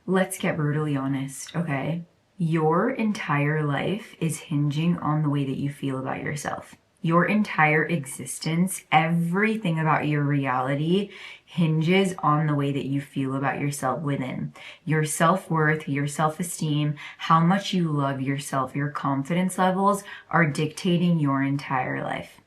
Let's get brutally honest, okay? Your entire life is hinging on the way that you feel about yourself. Your entire existence, everything about your reality hinges on the way that you feel about yourself within. Your self-worth, your self-esteem, how much you love yourself, your confidence levels are dictating your entire life.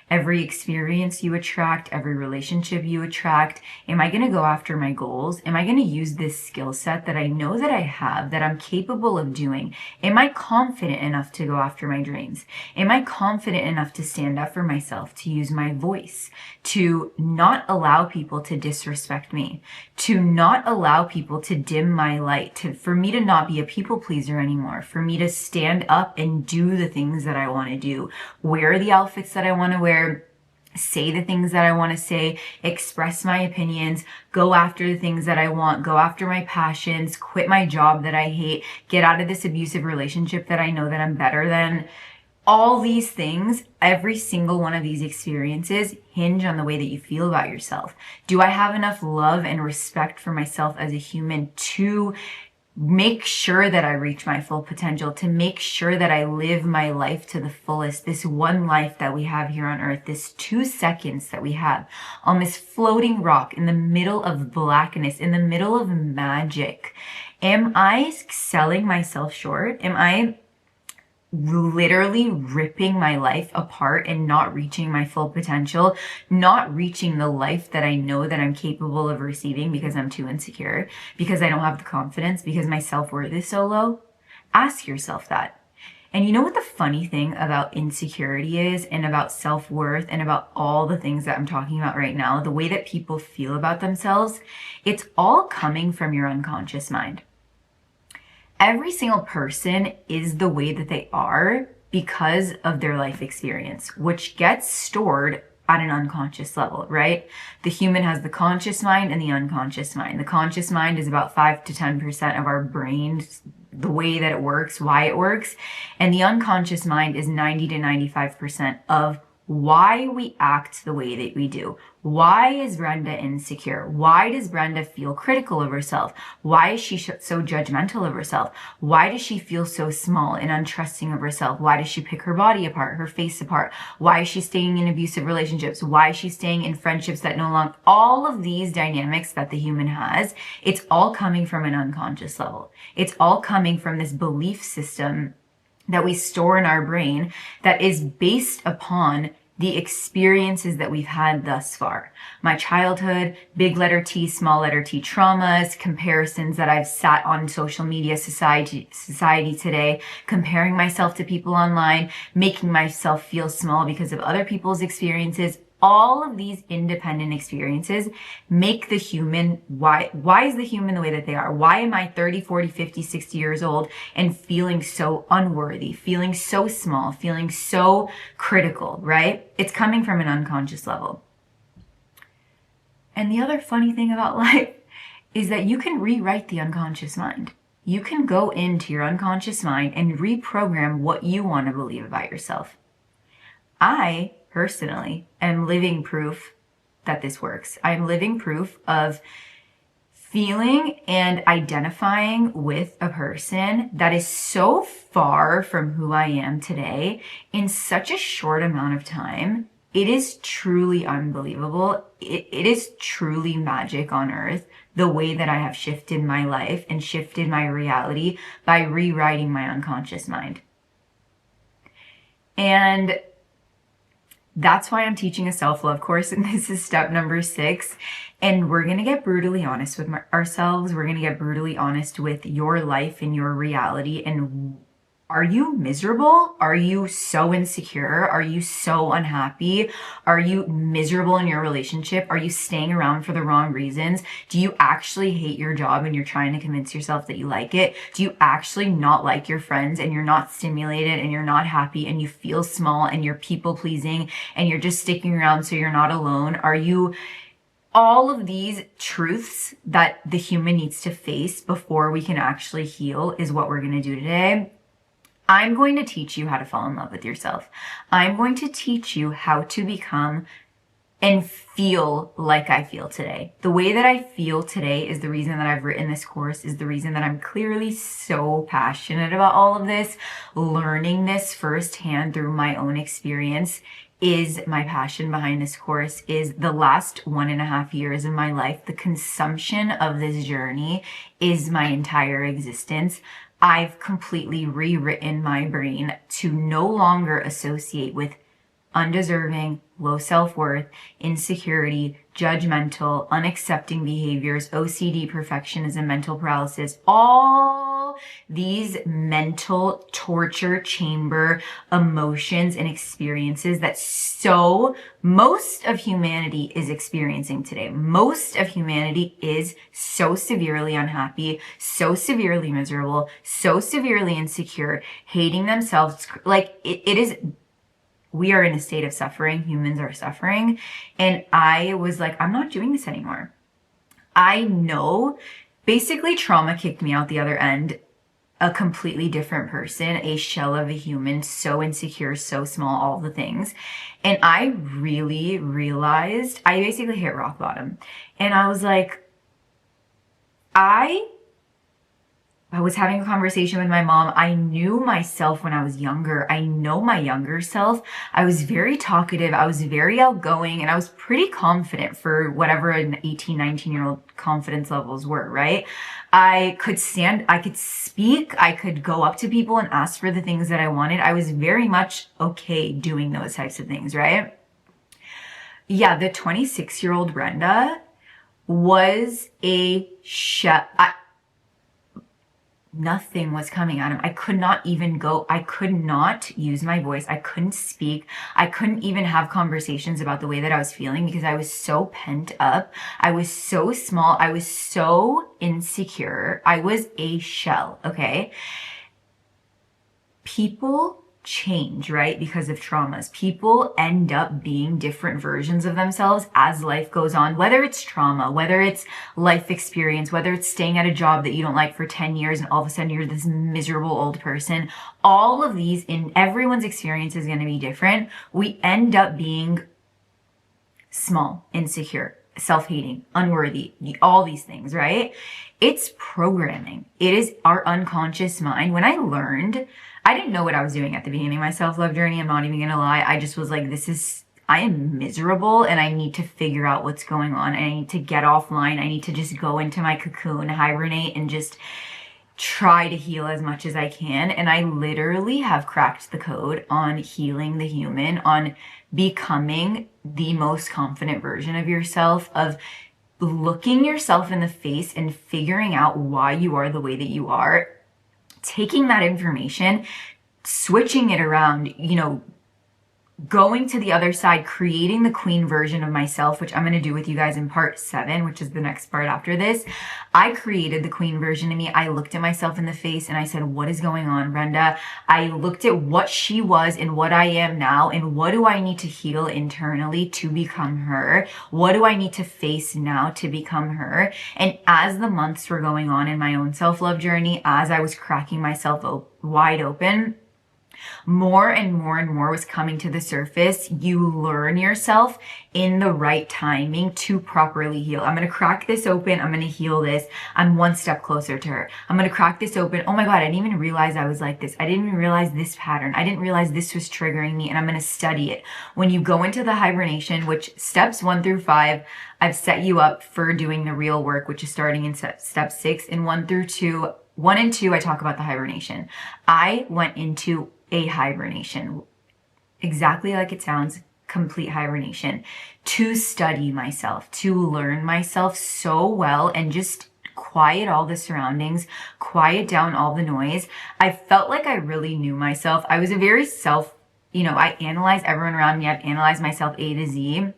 Every experience you attract, every relationship you attract. Am I going to go after my goals? Am I going to use this skill set that I know that I have, that I'm capable of doing? Am I confident enough to go after my dreams? Am I confident enough to stand up for myself, to use my voice, to not allow people to disrespect me, to not allow people to dim my light, for me to not be a people pleaser anymore, for me to stand up and do the things that I want to do, wear the outfits that I want to wear, say the things that I want to say, express my opinions, go after the things that I want, go after my passions, quit my job that I hate, get out of this abusive relationship that I know that I'm better than. All these things, every single one of these experiences hinge on the way that you feel about yourself. Do I have enough love and respect for myself as a human to make sure that I reach my full potential, to make sure that I live my life to the fullest, this one life that we have here on earth, this 2 seconds that we have on this floating rock in the middle of blackness, in the middle of magic? Am I selling myself short? Am I literally ripping my life apart and not reaching my full potential, not reaching the life that I know that I'm capable of receiving because I'm too insecure, because I don't have the confidence, because my self-worth is so low? Ask yourself that. And you know what the funny thing about insecurity is, and about self-worth, and about all the things that I'm talking about right now, the way that people feel about themselves? It's all coming from your unconscious mind. Every single person is the way that they are because of their life experience, which gets stored at an unconscious level, right? The human has the conscious mind and the unconscious mind. The conscious mind is about 5 to 10% of our brain, the way that it works, why it works. And the unconscious mind is 90 to 95% of why we act the way that we do. Why is Brenda insecure? Why does Brenda feel critical of herself? Why is she so judgmental of herself? Why does she feel so small and untrusting of herself? Why does she pick her body apart, her face apart? Why is she staying in abusive relationships? Why is she staying in friendships that no longer... All of these dynamics that the human has, it's all coming from an unconscious level. It's all coming from this belief system that we store in our brain that is based upon the experiences that we've had thus far. My childhood, big letter T, small letter T traumas, comparisons that I've sat on social media, society today, comparing myself to people online, making myself feel small because of other people's experiences. All of these independent experiences make the human, why is the human the way that they are? Why am I 30, 40, 50, 60 years old and feeling so unworthy, feeling so small, feeling so critical, right? It's coming from an unconscious level. And the other funny thing about life is that you can rewrite the unconscious mind. You can go into your unconscious mind and reprogram what you want to believe about yourself. I personally am living proof that this works. I'm living proof of feeling and identifying with a person that is so far from who I am today in such a short amount of time. It is truly unbelievable. It is truly magic on earth, the way that I have shifted my life and shifted my reality by rewriting my unconscious mind. And that's why I'm teaching a self-love course, and this is step number 6. And we're going to get brutally honest with ourselves. We're going to get brutally honest with your life and your reality. And are you miserable? Are you so insecure? Are you so unhappy? Are you miserable in your relationship? Are you staying around for the wrong reasons? Do you actually hate your job and you're trying to convince yourself that you like it? Do you actually not like your friends and you're not stimulated and you're not happy and you feel small and you're people pleasing and you're just sticking around so you're not alone? Are you... All of these truths that the human needs to face before we can actually heal is what we're going to do today. I'm going to teach you how to fall in love with yourself. I'm going to teach you how to become and feel like I feel today. The way that I feel today is the reason that I've written this course, is the reason that I'm clearly so passionate about all of this. Learning this firsthand through my own experience is my passion behind this course. Is the last 1.5 years of my life. The consumption of this journey is my entire existence. I've completely rewritten my brain to no longer associate with undeserving, low self-worth, insecurity, judgmental, unaccepting behaviors, OCD, perfectionism, mental paralysis, all these mental torture chamber emotions and experiences that most of humanity is experiencing today. Most of humanity is so severely unhappy, so severely miserable, so severely insecure, hating themselves. Like it is, we are in a state of suffering. Humans are suffering. And I was like, I'm not doing this anymore. I know basically trauma kicked me out the other end, a completely different person, a shell of a human, so insecure, so small, all the things. And I really realized I basically hit rock bottom. And I was like, I was having a conversation with my mom. I knew myself when I was younger. I know my younger self. I was very talkative. I was very outgoing, and I was pretty confident for whatever an 18, 19-year-old confidence levels were, right? I could speak. I could go up to people and ask for the things that I wanted. I was very much okay doing those types of things, right? Yeah, the 26-year-old Brenda was a shell. Nothing was coming out of him. I could not use my voice. I couldn't speak. I couldn't even have conversations about the way that I was feeling because I was so pent up. I was so small. I was so insecure. I was a shell, okay? People change, right? Because of traumas. People end up being different versions of themselves as life goes on, whether it's trauma, whether it's life experience, whether it's staying at a job that you don't like for 10 years and all of a sudden you're this miserable old person. All of these, in everyone's experience, is going to be different. We end up being small, insecure, self-hating, unworthy, all these things, right? It's programming. It is our unconscious mind. When I learned, I didn't know what I was doing at the beginning of my self-love journey. I'm not even going to lie. I just was like, I am miserable and I need to figure out what's going on. I need to get offline. I need to just go into my cocoon, hibernate, and just try to heal as much as I can. And I literally have cracked the code on healing the human, on becoming the most confident version of yourself, of looking yourself in the face and figuring out why you are the way that you are, taking that information, switching it around, going to the other side, creating the queen version of myself, which I'm going to do with you guys in part 7, which is the next part after this. I created the queen version of me. I looked at myself in the face and I said, what is going on, Brenda? I looked at what she was and what I am now, and what do I need to heal internally to become her? What do I need to face now to become her? And as the months were going on in my own self-love journey, as I was cracking myself wide open, more and more and more was coming to the surface. You learn yourself in the right timing to properly heal. I'm going to crack this open. I'm going to heal this. I'm one step closer to her. I'm going to crack this open. Oh my God, I didn't even realize I was like this. I didn't even realize this pattern. I didn't realize this was triggering me, and I'm going to study it. When you go into the hibernation, which steps 1 through 5, I've set you up for doing the real work, which is starting in step 6, and 1 and 2, I talk about the hibernation. I went into a hibernation, exactly like it sounds, complete hibernation, to study myself, to learn myself so well and just quiet all the surroundings, quiet down all the noise. I felt like I really knew myself. I was a very I analyze everyone around me. I've analyzed myself A to Z.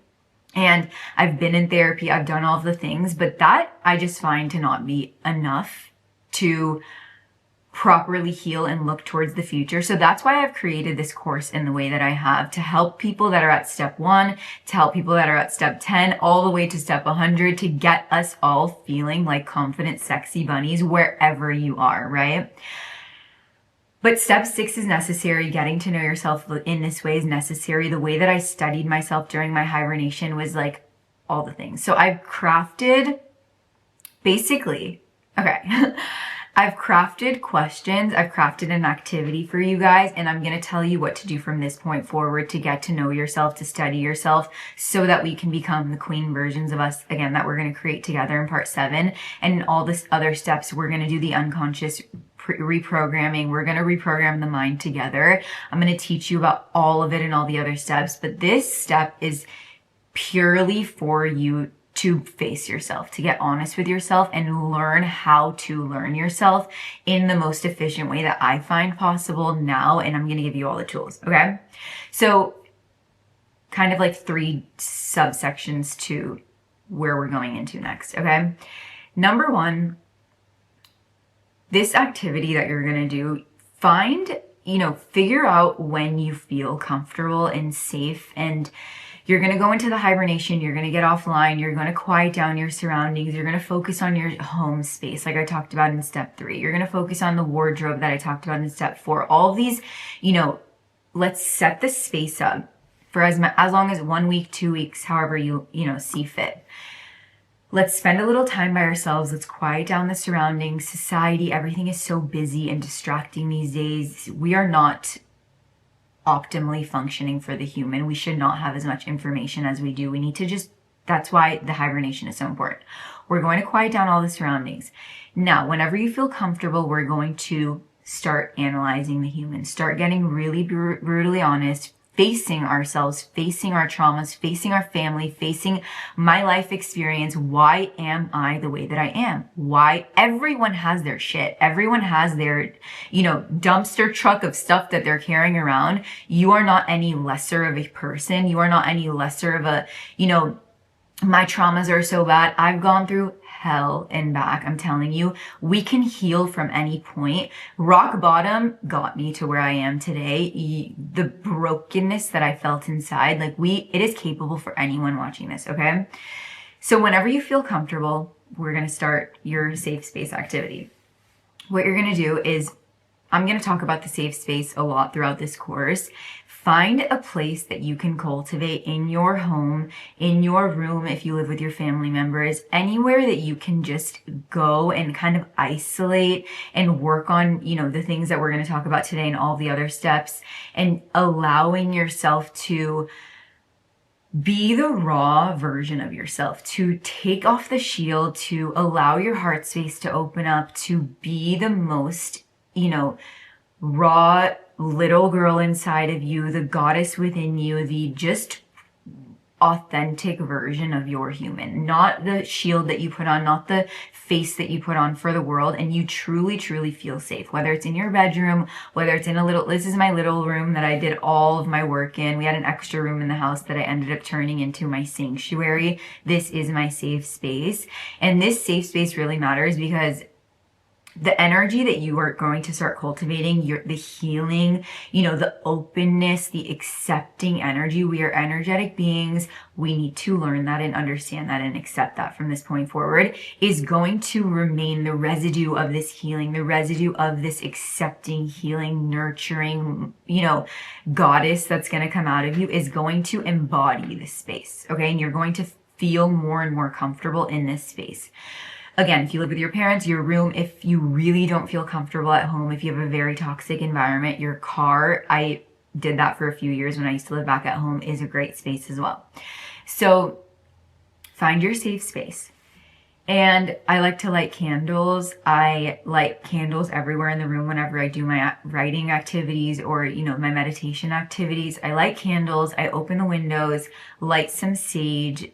And I've been in therapy. I've done all of the things, but that I just find to not be enough to properly heal and look towards the future. So that's why I've created this course in the way that I have, to help people that are at step 1, to help people that are at step 10, all the way to step 100, to get us all feeling like confident, sexy bunnies wherever you are, right? But step 6 is necessary. Getting to know yourself in this way is necessary. The way that I studied myself during my hibernation was like all the things. So I've crafted basically, okay, I've crafted questions, I've crafted an activity for you guys, and I'm going to tell you what to do from this point forward to get to know yourself, to study yourself, so that we can become the queen versions of us, again, that we're going to create together in part 7. And in all this other steps, we're going to do the unconscious reprogramming. We're going to reprogram the mind together. I'm going to teach you about all of it and all the other steps, but this step is purely for you to face yourself, to get honest with yourself and learn how to learn yourself in the most efficient way that I find possible now. And I'm going to give you all the tools. Okay. So kind of like 3 subsections to where we're going into next. Okay. Number 1, this activity that you're going to do, figure out when you feel comfortable and safe, and you're going to go into the hibernation, you're going to get offline, you're going to quiet down your surroundings, you're going to focus on your home space like I talked about in step 3. You're going to focus on the wardrobe that I talked about in step 4. All of these, let's set the space up for as long as 1 week, 2 weeks, however you see fit. Let's spend a little time by ourselves. Let's quiet down the surroundings. Society, everything is so busy and distracting these days. We are not optimally functioning for the human. We should not have as much information as we do. We need to that's why the hibernation is so important. We're going to quiet down all the surroundings. Now, whenever you feel comfortable, we're going to start analyzing the human, start getting really brutally honest, facing ourselves, facing our traumas, facing our family, facing my life experience. Why am I the way that I am? Why? Everyone has their shit. Everyone has their, dumpster truck of stuff that they're carrying around. You are not any lesser of a person. You are not any lesser of a, my traumas are so bad. I've gone through hell and back. I'm telling you, we can heal from any point. Rock bottom got me to where I am today. The brokenness that I felt inside, it is capable for anyone watching this. Okay. So whenever you feel comfortable, we're going to start your safe space activity. What you're going to do is, I'm going to talk about the safe space a lot throughout this course. Find a place that you can cultivate in your home, in your room, if you live with your family members, anywhere that you can just go and kind of isolate and work on, the things that we're going to talk about today and all the other steps, and allowing yourself to be the raw version of yourself, to take off the shield, to allow your heart space to open up, to be the most, raw little girl inside of you, the goddess within you, the just authentic version of your human, not the shield that you put on, not the face that you put on for the world. And you truly, truly feel safe, whether it's in your bedroom, whether it's in this is my little room that I did all of my work in. We had an extra room in the house that I ended up turning into my sanctuary. This is my safe space. And this safe space really matters because the energy that you are going to start cultivating, the healing, the openness, the accepting energy. We are energetic beings. We need to learn that and understand that and accept that from this point forward, is going to remain the residue of this healing, the residue of this accepting, healing, nurturing, goddess that's going to come out of you is going to embody this space. Okay. And you're going to feel more and more comfortable in this space. Again, if you live with your parents, your room, if you really don't feel comfortable at home, if you have a very toxic environment, your car, I did that for a few years when I used to live back at home, is a great space as well. So find your safe space. And I like to light candles. I light candles everywhere in the room whenever I do my writing activities or, my meditation activities. I light candles. I open the windows, light some sage,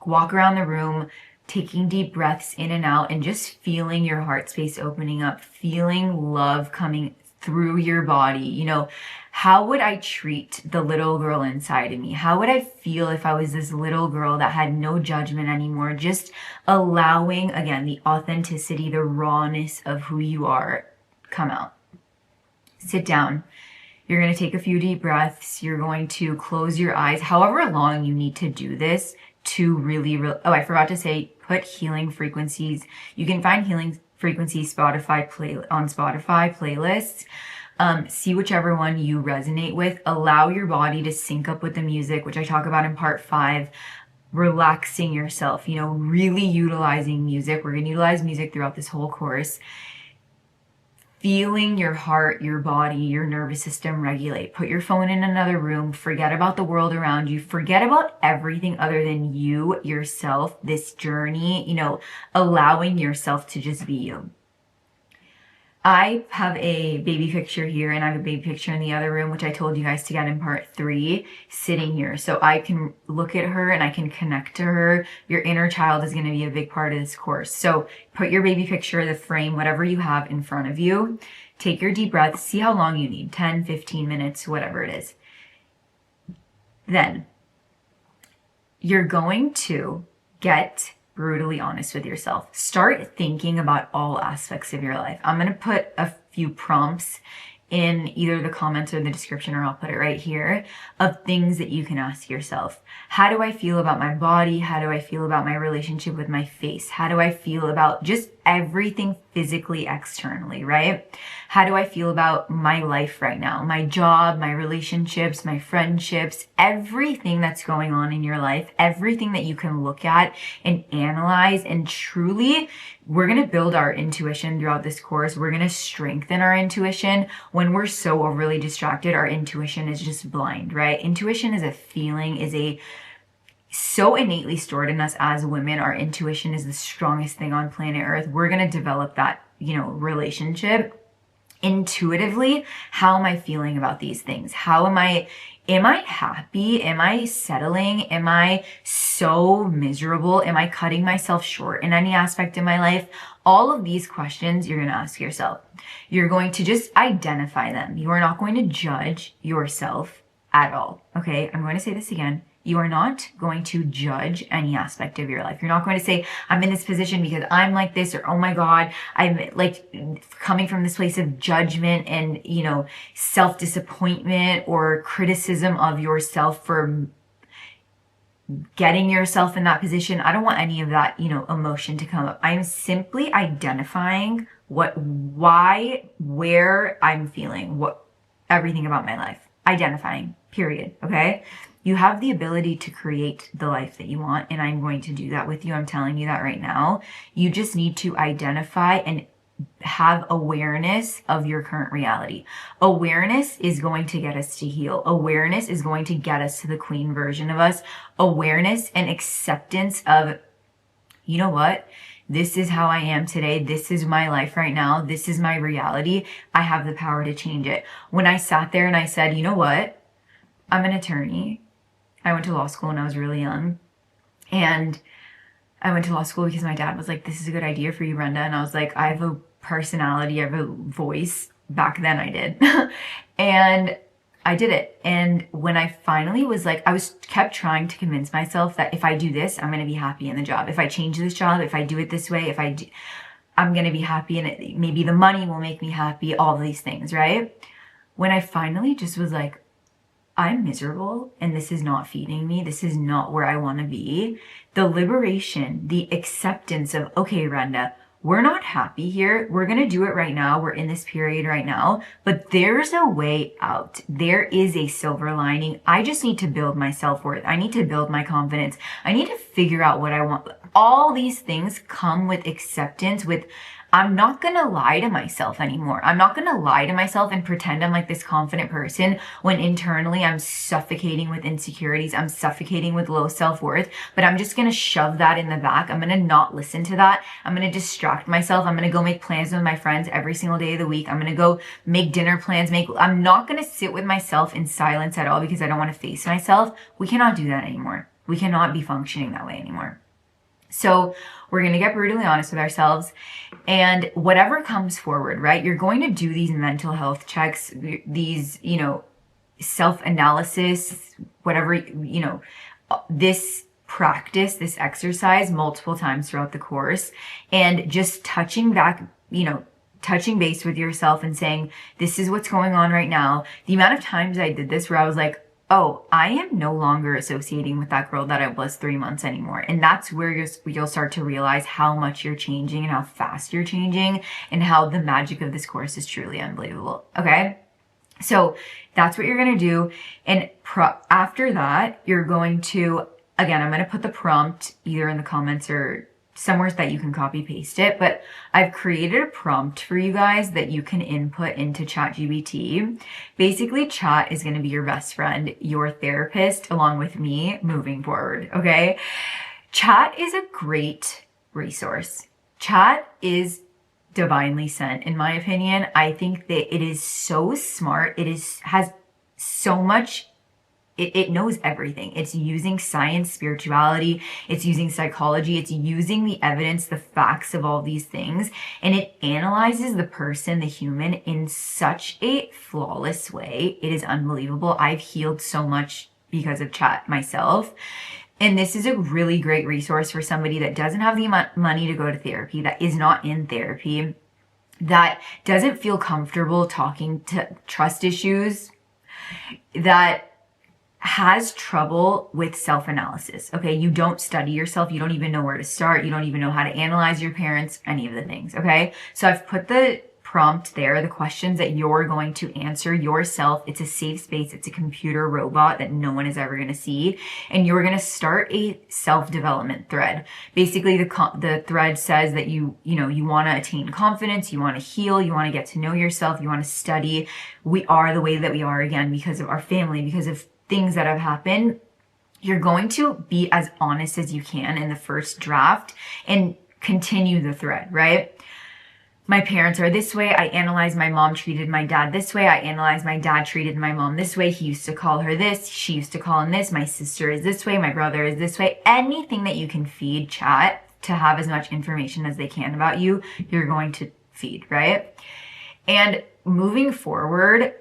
walk around the room, taking deep breaths in and out and just feeling your heart space opening up, feeling love coming through your body. How would I treat the little girl inside of me? How would I feel if I was this little girl that had no judgment anymore? Just allowing, again, the authenticity, the rawness of who you are come out. Sit down. You're going to take a few deep breaths. You're going to close your eyes, however long you need to do this to really, I forgot to say, put healing frequencies. You can find healing frequencies on Spotify playlists. See whichever one you resonate with. Allow your body to sync up with the music, which I talk about in part 5. Relaxing yourself, really utilizing music. We're going to utilize music throughout this whole course. Feeling your heart, your body, your nervous system regulate. Put your phone in another room. Forget about the world around you. Forget about everything other than you, yourself, this journey, allowing yourself to just be you. I have a baby picture here and I have a baby picture in the other room, which I told you guys to get in part 3, sitting here. So I can look at her and I can connect to her. Your inner child is going to be a big part of this course. So put your baby picture, the frame, whatever you have in front of you. Take your deep breaths. See how long you need, 10, 15 minutes, whatever it is. Then you're going to get brutally honest with yourself. Start thinking about all aspects of your life. I'm going to put a few prompts in either the comments or the description, or I'll put it right here, of things that you can ask yourself. How do I feel about my body? How do I feel about my relationship with my face? How do I feel about just everything physically, externally, right? How do I feel about my life right now? My job, my relationships, my friendships, everything that's going on in your life, everything that you can look at and analyze. And truly, we're going to build our intuition throughout this course. We're going to strengthen our intuition. When we're so overly distracted, our intuition is just blind, right? Intuition is a feeling, so innately stored in us as women. Our intuition is the strongest thing on planet Earth. We're going to develop that, relationship intuitively. How am I feeling about these things? Am I happy? Am I settling? Am I so miserable? Am I cutting myself short in any aspect of my life? All of these questions you're going to ask yourself. You're going to just identify them. You are not going to judge yourself at all. Okay, I'm going to say this again. You are not going to judge any aspect of your life. You're not going to say, I'm in this position because I'm like this, or, oh my God, I'm like coming from this place of judgment and, self-disappointment or criticism of yourself for getting yourself in that position. I don't want any of that, emotion to come up. I am simply identifying where I'm feeling, everything about my life. Identifying, period. Okay? You have the ability to create the life that you want, and I'm going to do that with you. I'm telling you that right now. You just need to identify and have awareness of your current reality. Awareness is going to get us to heal. Awareness is going to get us to the queen version of us. Awareness and acceptance of, you know what? This is how I am today. This is my life right now. This is my reality. I have the power to change it. When I sat there and I said, you know what? I'm an attorney. I went to law school when I was really young. And I went to law school because my dad was like, this is a good idea for you, Brenda. And I was like, I have a personality, I have a voice. Back then I did. And I did it. And when I finally was like, kept trying to convince myself that if I do this, I'm going to be happy in the job. If I change this job, if I do it this way, I'm going to be happy, and maybe the money will make me happy, all of these things, right? When I finally just was like, I'm miserable and this is not feeding me. This is not where I want to be. The liberation, the acceptance of, okay, Brenda, we're not happy here. We're going to do it right now. We're in this period right now, but there's a way out. There is a silver lining. I just need to build my self-worth. I need to build my confidence. I need to figure out what I want. All these things come with acceptance, I'm not going to lie to myself anymore. I'm not going to lie to myself and pretend I'm like this confident person when internally I'm suffocating with insecurities. I'm suffocating with low self-worth, but I'm just going to shove that in the back. I'm going to not listen to that. I'm going to distract myself. I'm going to go make plans with my friends every single day of the week. I'm going to go make dinner plans. I'm not going to sit with myself in silence at all because I don't want to face myself. We cannot do that anymore. We cannot be functioning that way anymore. So we're going to get brutally honest with ourselves, and whatever comes forward, right? You're going to do these mental health checks, these, self-analysis, whatever, this practice, this exercise multiple times throughout the course, and just touching base with yourself and saying, this is what's going on right now. The amount of times I did this where I was like, oh, I am no longer associating with that girl that I was 3 months anymore. And that's where you'll start to realize how much you're changing and how fast you're changing and how the magic of this course is truly unbelievable. Okay? So that's what you're going to do. And after that, you're going to, again, I'm going to put the prompt either in the comments or somewhere that you can copy paste it, but I've created a prompt for you guys that you can input into ChatGPT. Basically, chat is going to be your best friend, your therapist, along with me moving forward. Okay. Chat is a great resource. Chat is divinely sent, in my opinion. I think that it is so smart. Has so much. It knows everything. It's using science, spirituality, it's using psychology, it's using the evidence, the facts of all these things, and it analyzes the person, the human, in such a flawless way. It is unbelievable. I've healed so much because of chat myself. And this is a really great resource for somebody that doesn't have the money to go to therapy, that is not in therapy, that doesn't feel comfortable talking to trust issues, that has trouble with self-analysis. Okay. You don't study yourself. You don't even know where to start. You don't even know how to analyze your parents, any of the things. Okay. So I've put the prompt there, the questions that you're going to answer yourself. It's a safe space. It's a computer robot that no one is ever going to see. And you're going to start a self-development thread. Basically, the thread says that you want to attain confidence, you want to heal, you want to get to know yourself, you want to study. We are the way that we are, again, because of our family, because of things that have happened. You're going to be as honest as you can in the first draft and continue the thread, right? My parents are this way. I analyze my mom treated my dad this way. I analyze my dad treated my mom this way. He used to call her this. She used to call him this. My sister is this way. My brother is this way. Anything that you can feed chat to have as much information as they can about you, you're going to feed, right? And moving forward,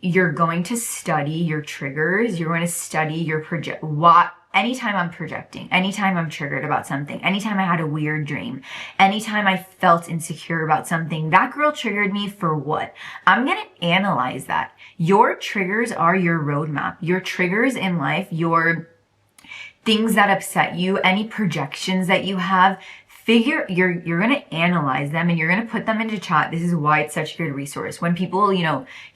you're going to study your triggers. You're going to study your anytime I'm projecting, anytime I'm triggered about something, anytime I had a weird dream, anytime I felt insecure about something, that girl triggered me for what? I'm going to analyze that. Your triggers are your roadmap. Your triggers in life, your things that upset you, any projections that you have, you're going to analyze them and you're going to put them into chat. This is why it's such a good resource. When people,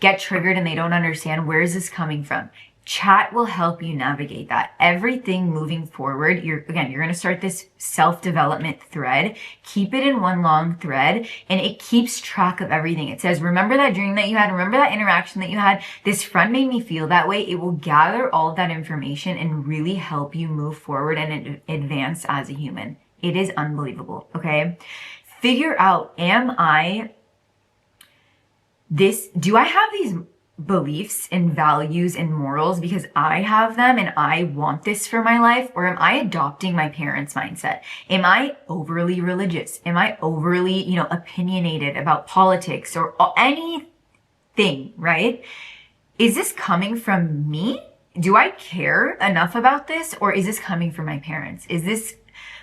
get triggered and they don't understand, where is this coming from? Chat will help you navigate that. Everything moving forward, you're going to start this self-development thread. Keep it in one long thread and it keeps track of everything. It says, remember that dream that you had? Remember that interaction that you had? This friend made me feel that way. It will gather all of that information and really help you move forward and advance as a human. It is unbelievable. Okay. Figure out, do I have these beliefs and values and morals because I have them and I want this for my life? Or am I adopting my parents' mindset? Am I overly religious? Am I overly, opinionated about politics or anything, right? Is this coming from me? Do I care enough about this? Or is this coming from my parents? Is this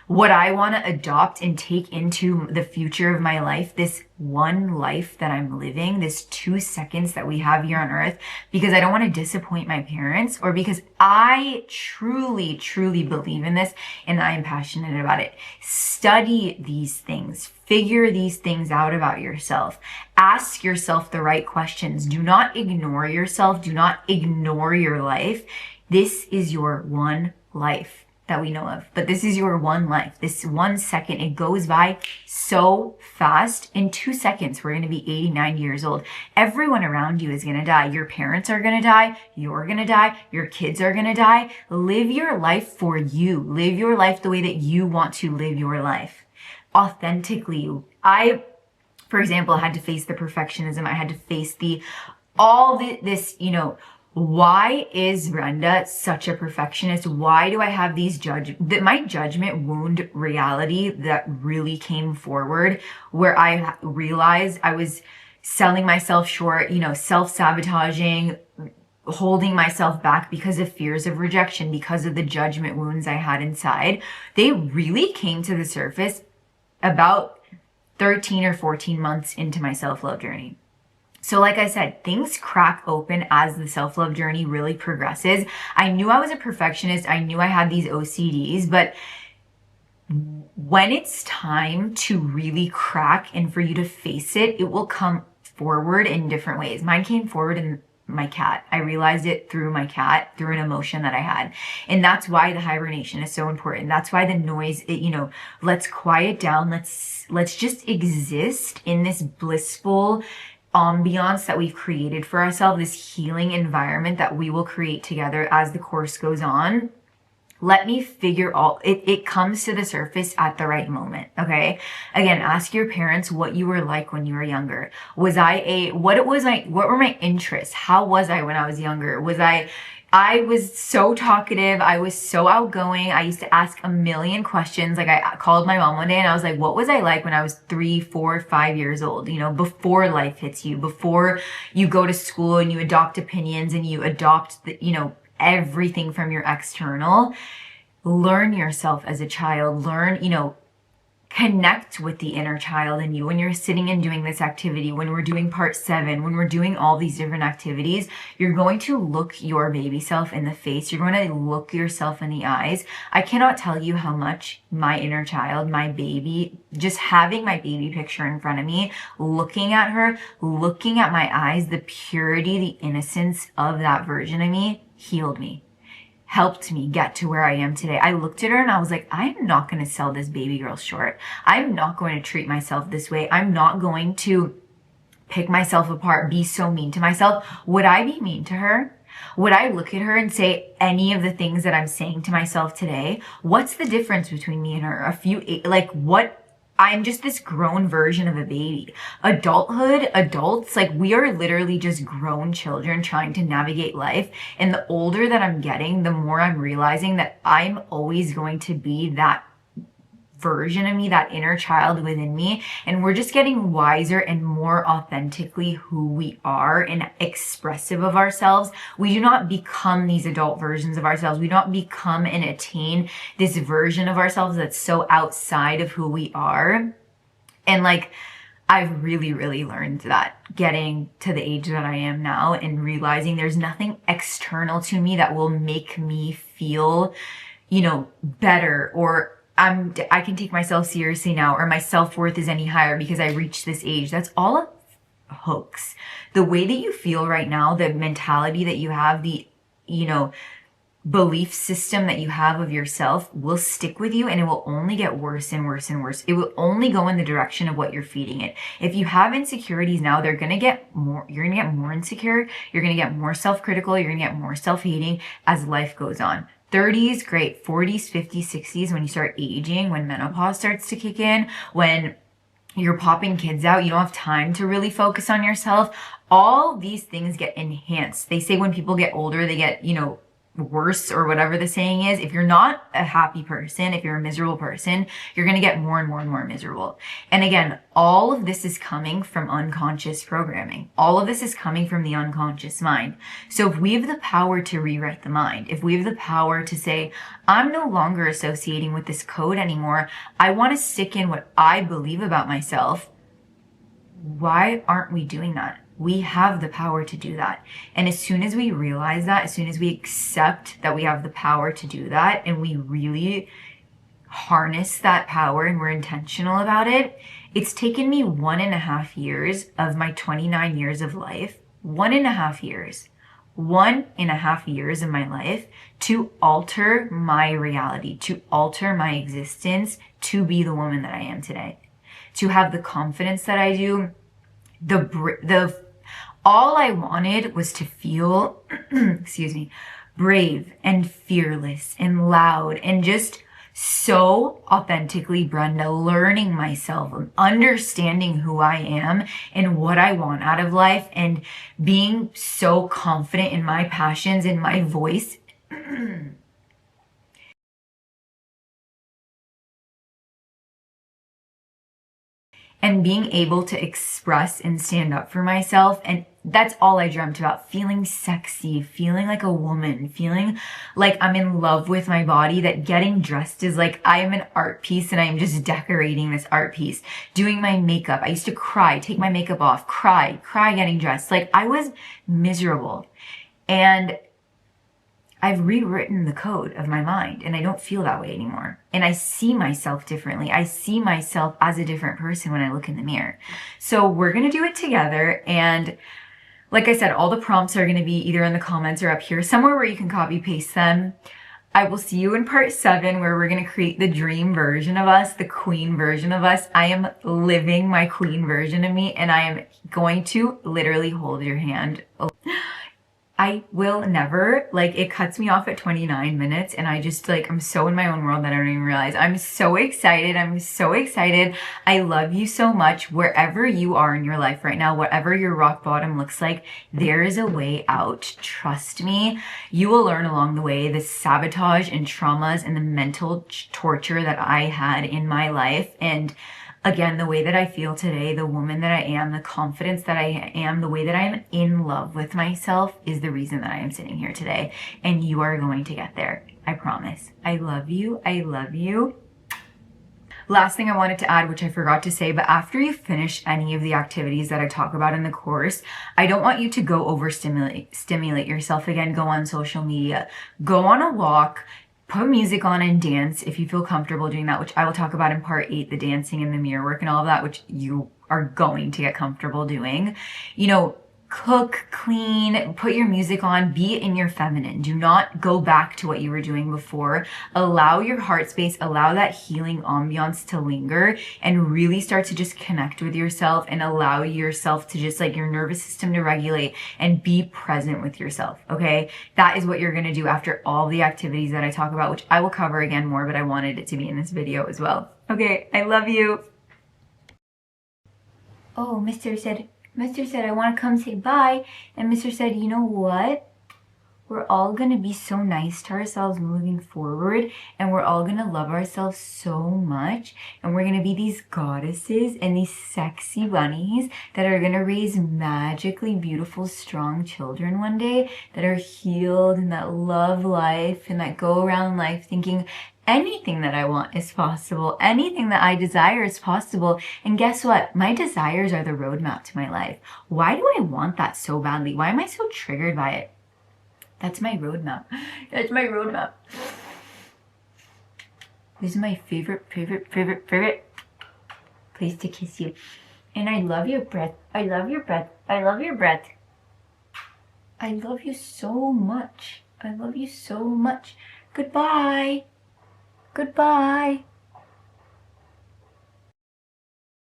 what I want to adopt and take into the future of my life, this one life that I'm living, this 2 seconds that we have here on earth, because I don't want to disappoint my parents or because I truly, truly believe in this and I am passionate about it. Study these things. Figure these things out about yourself. Ask yourself the right questions. Do not ignore yourself. Do not ignore your life. This is your one life that we know of, but this is your one life. This 1 second, it goes by so fast. In 2 seconds, we're going to be 89 years old. Everyone around you is going to die. Your parents are going to die. You're going to die. Your kids are going to die. Live your life for you. Live your life the way that you want to live your life. Authentically. For example, had to face the perfectionism. I had to face this, why is Brenda such a perfectionist? Why do I have my judgment wound reality that really came forward where I realized I was selling myself short, self-sabotaging, holding myself back because of fears of rejection, because of the judgment wounds I had inside. They really came to the surface about 13 or 14 months into my self-love journey. So like I said, things crack open as the self-love journey really progresses. I knew I was a perfectionist. I knew I had these OCDs, but when it's time to really crack and for you to face it, it will come forward in different ways. Mine came forward in my cat. I realized it through my cat, through an emotion that I had. And that's why the hibernation is so important. That's why the noise, let's quiet down. Let's just exist in this blissful ambiance that we've created for ourselves, this healing environment that we will create together as the course goes on. Let me figure all it comes to the surface at the right moment. Okay. Again, ask your parents what you were like when you were younger. What were my interests? How was I when I was younger? I was so talkative. I was so outgoing. I used to ask a million questions. Like, I called my mom one day and I was like, what was I like when I was 3, 4, 5 years old? Before life hits you, before you go to school and you adopt opinions and you adopt everything from your external. Learn yourself as a child. Connect with the inner child in you. When you're sitting and doing this activity, when we're doing part 7, when we're doing all these different activities, you're going to look your baby self in the face. You're going to look yourself in the eyes. I cannot tell you how much my inner child, my baby, just having my baby picture in front of me, looking at her, looking at my eyes, the purity, the innocence of that version of me healed me, helped me get to where I am today. I looked at her and I was like, I'm not going to sell this baby girl short. I'm not going to treat myself this way. I'm not going to pick myself apart, be so mean to myself. Would I be mean to her? Would I look at her and say any of the things that I'm saying to myself today? What's the difference between me and her? I'm just this grown version of a baby. Adults, we are literally just grown children trying to navigate life. And the older that I'm getting, the more I'm realizing that I'm always going to be that version of me, that inner child within me. And we're just getting wiser and more authentically who we are and expressive of ourselves. We do not become these adult versions of ourselves. We do not become and attain this version of ourselves that's so outside of who we are. And I've really, really learned that getting to the age that I am now and realizing there's nothing external to me that will make me feel, better, or I can take myself seriously now, or my self-worth is any higher because I reached this age. That's all a hoax. The way that you feel right now, the mentality that you have, the, belief system that you have of yourself will stick with you, and it will only get worse and worse and worse. It will only go in the direction of what you're feeding it. If you have insecurities now, you're going to get more insecure. You're going to get more self-critical. You're going to get more self-hating as life goes on. 30s, great. 40s, 50s, 60s, when you start aging, when menopause starts to kick in, when you're popping kids out, you don't have time to really focus on yourself. All these things get enhanced. They say when people get older, they get, worse, or whatever the saying is. If you're not a happy person, if you're a miserable person, you're going to get more and more and more miserable. And again, all of this is coming from unconscious programming. All of this is coming from the unconscious mind. So if we have the power to rewrite the mind, if we have the power to say, I'm no longer associating with this code anymore, I want to stick in what I believe about myself, why aren't we doing that? We have the power to do that. And as soon as we realize that, as soon as we accept that we have the power to do that, and we really harness that power and we're intentional about it, it's taken me 1.5 years of my 29 years of life, 1.5 years, 1.5 years of my life to alter my reality, to alter my existence, to be the woman that I am today, to have the confidence that I do. All I wanted was to feel, brave and fearless and loud and just so authentically Brenda, learning myself, understanding who I am and what I want out of life, and being so confident in my passions and my voice. And being able to express and stand up for myself. And that's all I dreamt about. Feeling sexy, feeling like a woman, feeling like I'm in love with my body, that getting dressed is like I am an art piece and I'm just decorating this art piece. Doing my makeup. I used to cry, take my makeup off, cry getting dressed. Like I was miserable. And I've rewritten the code of my mind and I don't feel that way anymore. And I see myself differently. I see myself as a different person when I look in the mirror. So we're going to do it together. And like I said, all the prompts are going to be either in the comments or up here, somewhere where you can copy paste them. I will see you in part 7 where we're going to create the dream version of us, the queen version of us. I am living my queen version of me and I am going to literally hold your hand. I will never, like, it cuts me off at 29 minutes and I just, like, I'm so in my own world that I don't even realize. I'm so excited. I'm so excited. I love you so much. Wherever you are in your life right now, whatever your rock bottom looks like, there is a way out. Trust me. You will learn along the way the sabotage and traumas and the mental torture that I had in my life. And again, the way that I feel today, the woman that I am, the confidence that I am, the way that I am in love with myself is the reason that I am sitting here today. And you are going to get there. I promise. I love you. I love you. Last thing I wanted to add, which I forgot to say, but after you finish any of the activities that I talk about in the course, I don't want you to go stimulate yourself again. Go on social media, go on a walk, put music on and dance if you feel comfortable doing that, which I will talk about in part 8, the dancing and the mirror work and all of that, which you are going to get comfortable doing. You know, cook, clean, put your music on, be in your feminine. Do not go back to what you were doing before. Allow your heart space, allow that healing ambiance to linger and really start to just connect with yourself and allow yourself to just, like, your nervous system to regulate and be present with yourself. Okay. That is what you're going to do after all the activities that I talk about, which I will cover again more, but I wanted it to be in this video as well. Okay. I love you. Oh, Mr. said, I want to come say bye. And Mr. said, you know what? We're all going to be so nice to ourselves moving forward. And we're all going to love ourselves so much. And we're going to be these goddesses and these sexy bunnies that are going to raise magically beautiful, strong children one day that are healed and that love life and that go around life thinking, anything that I want is possible. Anything that I desire is possible. And guess what? My desires are the roadmap to my life. Why do I want that so badly? Why am I so triggered by it? That's my roadmap. That's my roadmap. This is my favorite place to kiss you. And I love your breath. I love your breath. I love your breath. I love you so much. I love you so much. Goodbye. Goodbye.